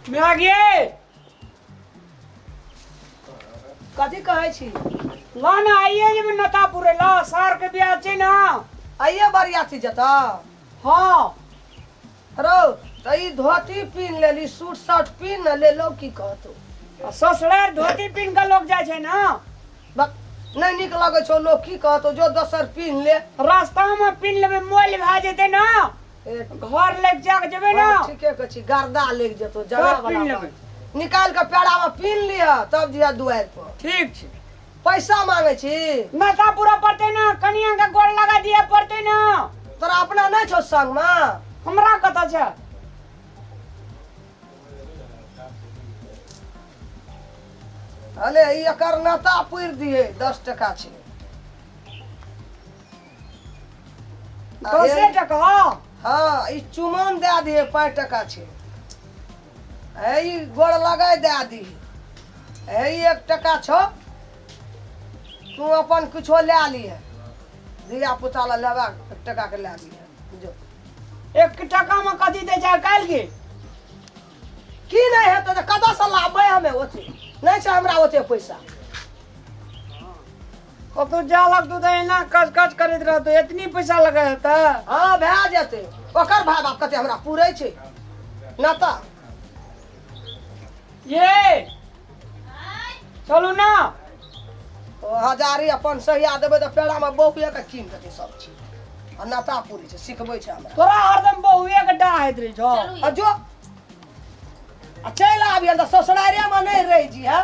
मैं आ गए कथी कहै छी? ला ना आइए जे नतापुरे ला सार के ब्याह छै ना आइए बरियाती जता। हाँ रो त ई धोती पीन लेली, सूट शर्ट पीन न ले लो, की कहतो ससुरार धोती पीन के लोग जाय छै ना। नहीं निक लगे छो, लोग की कहतो जो दोसर पीन ले। रास्ता में पीन लेबे मोल भा जेते ना, घर ले जाके जेबे ना। ठीके कह छी, गर्दा लेग जतो जगह सब पीन वाला लेबे। बात। निकाल के पेड़ा में पीन लिया तब जिया दुआर पर। ठीक छै। पैसा मांगे छी? नतापुरा पड़ते ना, कनिया के गोड़ लगा दिए पड़ते ना। तोरा अपना नहीं छो संग में? हमरा कता छै? अले ई एकर नाता पुर दिए 10 टका छै। 10 टका? हाँ ई चुमन दे दिए 5 टका छै। ई गोड़ लगाय दे दी। ई 1 टका छो, तू अपन कुछो ले लिए, धिया पुता ला लेबा 1 टका के ले लिए जो। 1 टका में कथी दे छै काल के? की नहीं हेतै त कतऽ से लाबे हमें? ओते नहीं छै हमरा ओते पैसा। कतो जा लगतो त एना कच कच करैत रहतो, इतनी पैसा लगे हेता? हाँ भए जेतै, ओकर भाय बाप कते हमरा पूरे छै नाता। ये चलू ना। ओ हजारी अपन सहिया देबै त पेड़ा में बहुए के कीन देतै सब चीज। आ नाता पूरी छै, सिखबै छै हमरा। तोरा हरदम बहुए के डाहैत रही छौ। आ जो आ चल आबिए त ससुरारिया में नहीं रह जी है।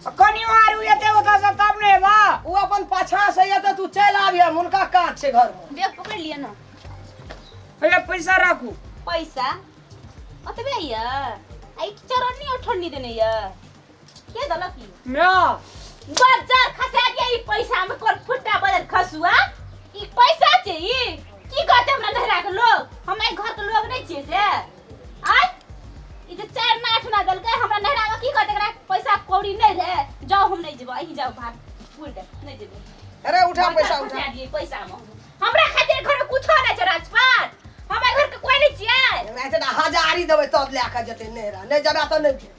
कनिवार एते ओता से तब ने बा। वो अपन पाछा से ये त तू चल आबिए, मुनका काज छै घर में। बैग पकड़ लिया ना। पहले पैसा राखू। पैसा ओतबे या आई चरनी उठनी देने या के दला की ना बाजार खसा के ई पैसा में कोन फुट्टा बदल खसुआ। ई पैसा छै, ई की कहते हमरा नहरा के लोग, हमरा घर के लोग नहीं छै से। आय ई जे 4 ना 8 ना दल के हमरा नहरा में की कहते एकरा पैसा कौड़ी नहीं रहे, जाओ हम नहीं जेबो, अही जाओ भाग पूर दे नहीं जेबो। अरे उठा पैसा उठा। खसा दिए पैसा में हमरा खातिर घर में कुछो नहीं छै राजपाट, हमरा घर के कोई नहीं छियै। ऐसे ना हजारी देबै तब ले के जते नेहरा, नहीं जबा त नहीं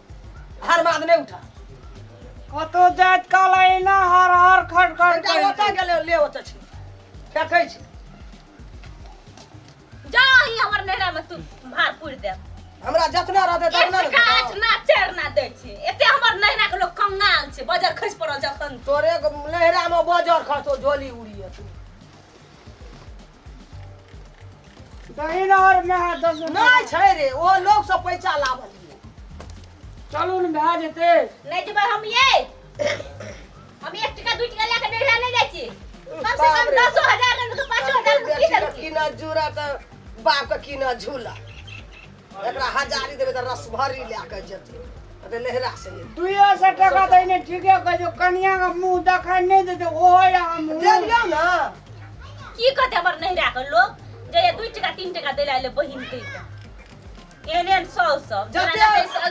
हर बात नहीं उठा। कतो जात काला ना हर हर खट खट बेटा ओता गेले ले ओता छै फेकै छै। जा ही हमर नहरा में तू भार पूर दे। हमरा जतना रहते तना एक काज ना चेर ना दे छै, एते हमर नहरा के लोग कंगाल छै, बाजार खस पड़ल जखन। तोरे नेहरा में बाजार खतो झोली उड़िए तू। दही ना और में है 10 नहीं छै रे, ओ लोग सब पैसा लावल है। चलू न भा जेते। नहीं जेबै हम ये हम 1 टका 2 टका लेके नहरा नहीं जाय छी, कम से कम 10,000 नहीं तो 5,000 की दे की ना जुरा त बाप का की ना झूला। एकरा हजारी देबे त रस भरी ले के जते अते नेहरा से 200 टका दैने ठीके कह जो, कनिया का मुंह देखाय नहीं देते ओ या हम दे दियो ना। की कहते हमर नहरा के लोग जे 2 टका 3 टका देला ले बहिन के एने 100 जते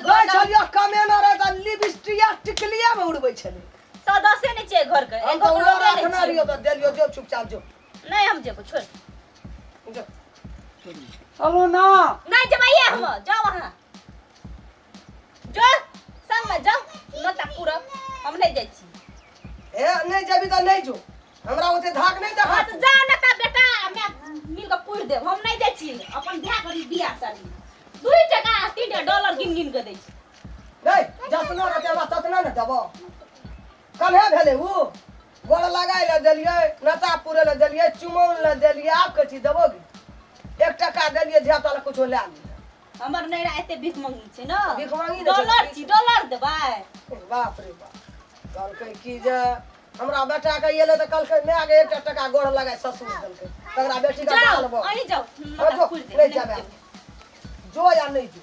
गय छलियो कमे न रे त लिपस्टिया टिकलिया में उड़बै छले। सदस्य नहीं छै घर के, हम एगो तो लोग उड़ा नहीं रखना छै। रियो त देलियो जो चुपचाप जो। नहीं हम जेबो छोड़। जो। चलू ना। नहीं जबाइए हम जाओ वहां जो संग में जाओ नता पूरा हम नहीं जाय छी। ए नहीं जेबी त नहीं जो, हमरा ओते धाक नहीं देखा। हां तो जा नता बेटा मैं मिल के पूर दे, हम नहीं जाय छी। अपन बियाह करी बियाह शादी 2 टका 3 डॉलर गिन गिन के दै छी। नहीं जतना रहते हमरा ततना न देबो। कन्हे भेले उ गोड़ लगाय ले देलिए, नता पूरे ले देलिए, चुमौन ले देलिए, आप कथि देबोगी? 1 टका देलिए झेता ले कुछो ले ली। हमर नैरा एते भीख मंगी छै न, भीख मंगी नै छै। डॉलर छी डॉलर देबै। बाप रे बाप, कहलकै की जे हमरा बेटा के एले त कहलकै मैं के 1 टका गोड़ लगाय ससुर देलकै, तगरा बेटी का जाओ डालबो। अही जाओ जो नता पूर दे नहीं जाबे, जो या नहीं जो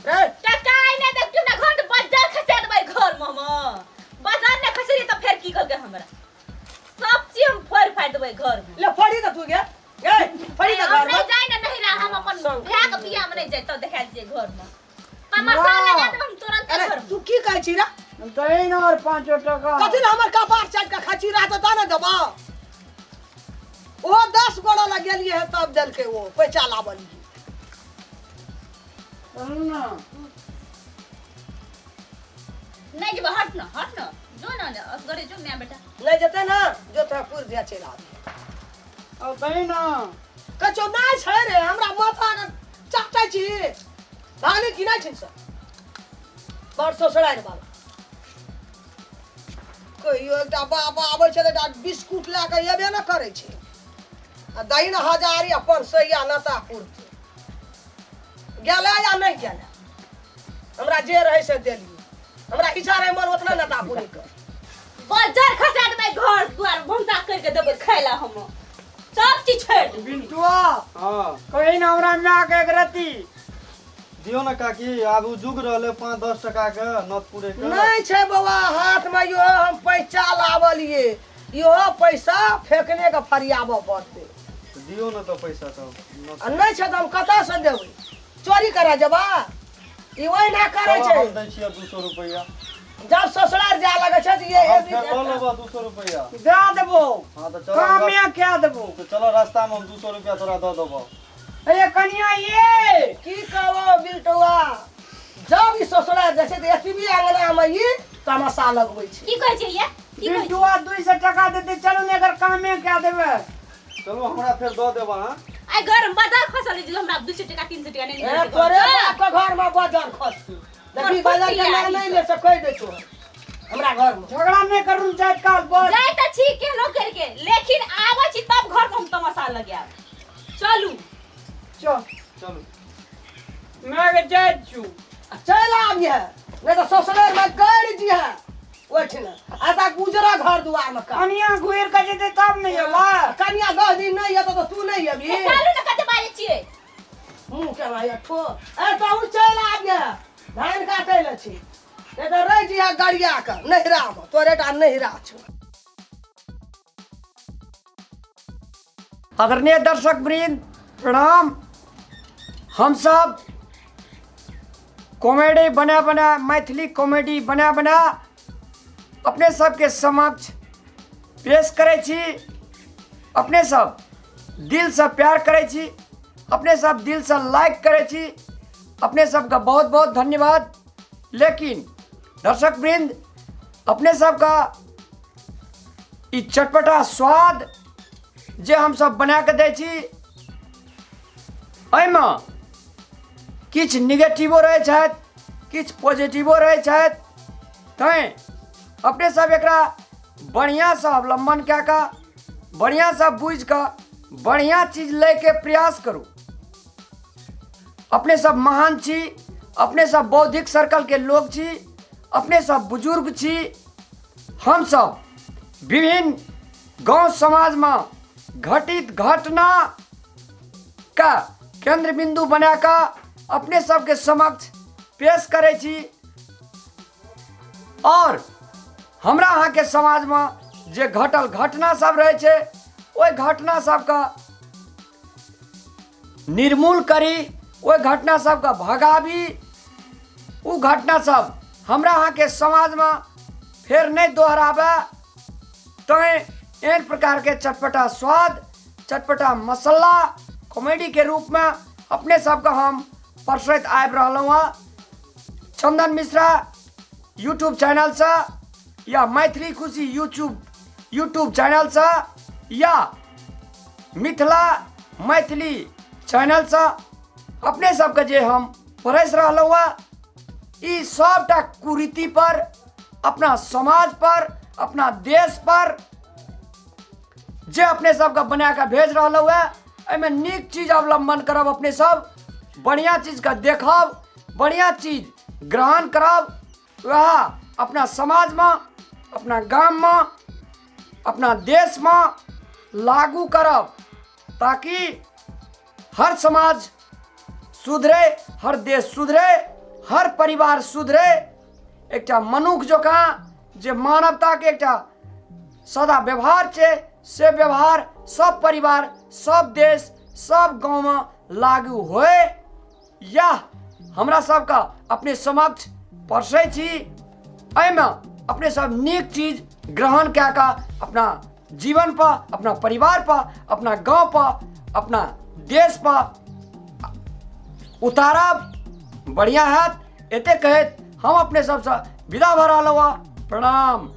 रे। टका आइने देख तू ना घंट बाजार खसा देबै घर में बाजार ने खसरी त फेर की करके हमरा सब चीज हम फोड़ फाड़ देबै घर में। ले फड़ी त तू गे थोड़ी ना घर हम नहीं में जाए ना नहीं रहा हम अपन संग। बियाह के बियाह में नहीं जाए तो देखा दिए घर में तमाशा लगा दे हम तुरंत अरे घर में तू की कहै छी रे दही ना और 5 टका कथी ना हमर कपार चाट के खची रहा तो ना देबा ओ 10 गोड़ा लग गेलिए है तब दल के वो पैसा लावली चलू ना नहीं जब हट ना जो ना असगरे जो मैं बेटा नहीं जते ना जो तो पुर दिया चला अब दही ना कचो नाइ छै रे हमरा माथा के चाटै छी धाने की नाइ छै सब बड़ ससुरार वाला कहियो एकटा बाबा आबै छै त बिस्कुट ला के एबे न करै छै आ दही न हजारी अपन सैया नता पुरते गेलै या नहीं गेलै हमरा जे रहै से देली हमरा इच्छा रहे मन उतना नता पूरी कर बाजार खसा दे घर द्वार भंसा करके देबे खाइला हम सब चीज छोड़ बिंटुआ हाँ कहीं ना हमरा में आके एक रती दियो ना काकी आब उ जुग रहले 5-10 टका के नत पूरे के नहीं छै बाबा हाथ में यो हम पैसा लावलिए यो पैसा फेंकने के फरियाबो पड़ते दियो ना तो पैसा तो आ नहीं छै त हम कतऽ से देबै चोरी करा जबा ई ओइ ना करे छै हम दै छियै 200 रुपया जब ससुराल जा लगे छै त ये हम फेर ल लेबा 200 रुपया दे देबो हां तो चलो काम में क्या देबो तो चलो रास्ता में हम 200 रुपया तोरा दे देबो ए कन्या ये की कहबो बिल्टुआ जब ई ससुराल जाइ छै त एतबी आंगना में ई तमाशा लगबै छै की कहै छै ये की कहै छै बिंटुआ 200 टका देते चलो ने अगर काम में क्या देबे चलो हमरा फेर दे देबा हां आई घर में बाजार खसा ली हमरा 200 टका 300 टका नहीं ए तोरे बाप के घर में बाजार खसतै देखी बाजार के नाम नहीं ले से कह दे तो हमरा घर में झगड़ा नहीं करू चाहे काल बोल जाए त ठीक के नो करके लेकिन आवे छी तब घर में हम तमाशा लगे चलू चल चलो मैं के जाय छु चल आबिए नहीं तो ससुराल में गड़ दिया ओठना आता गुजरा घर दुआर में का कन्या घुर के जेते तब नहीं होला कन्या 10 दिन नहीं है तो तू नहीं अभी चलू न कते बारे छिए मुंह के भाई ठो ए तो उ चल आबिए धान काटे ले छी नहीं तो रह जिया गड़िया के नहिरा में तोरे टा नहिरा छ आदरणीय दर्शक वृंद प्रणाम हम सब कॉमेडी बना मैथिली कॉमेडी बना अपने सबके समक्ष पेश करै छी अपने सब दिल से प्यार करै छी अपने सब दिल से लाइक करै छी अपने सबका बहुत बहुत धन्यवाद लेकिन दर्शक वृंद अपने सबका ई चटपटा स्वाद जे हम सब बना के दै छी एहिमे किछु निगेटिवो रहै छथि किछु पॉजिटिवो रहै छथि तैं अपने सब एकरा बढ़िया से अवलंबन कए कऽ बढ़िया से बुझि कऽ बढ़िया चीज लै के प्रयास करू अपने सब महान छी अपने सब बौद्धिक सर्कल के लोग छी अपने सब बुजुर्ग छी हम सब विभिन्न गांव समाज में घटित घटना का केंद्र बिंदु बनाकर अपने सबके समक्ष पेश करै छी और हमरा अहाँ के समाज में जे घटल घटना सब रहे छे ओइ घटना सबका निर्मूल करी ओइ घटना सबका भगावी उ घटना सब हमरा अहाँ के समाज में फिर नहीं दोहरावे तैं एहन प्रकार के चटपटा स्वाद चटपटा मसाला कॉमेडी के रूप में अपने सबका हम परसैत आबि रहलहुँ हँ चंदन मिश्रा यूट्यूब चैनल से या मैथिली खुशी यूट्यूब चैनल से या मिथिला मैथिली चैनल से अपने सबके जे हम परस रहलहुँ हँ ई सबटा कुरीति पर अपना समाज पर अपना देश पर जे अपने सबके बना के भेज रहलहुँ हँ एहिमे नीक चीज अवलंबन करब अपने सब बढ़िया चीज का देखब बढ़िया चीज ग्रहण करब वह अपना समाज में अपना गाम में अपना देश में लागू करब ताकि हर समाज सुधरे हर देश सुधरे हर परिवार सुधरे एकटा मनुख जोका जे मानवता के एकटा सदा व्यवहार छे से व्यवहार सब परिवार सब देश सब गांव में लागू होए या हमरा सबका अपने समक्ष परसै छी। एहिमे अपने सब नीक चीज ग्रहण कए कऽ अपना जीवन पर, अपना परिवार पर, अपना गांव पर, अपना देश पर उतारब बढ़िया हैत। एते कहैत हम अपने सबसँ विदा भऽ रहलहुँ। प्रणाम।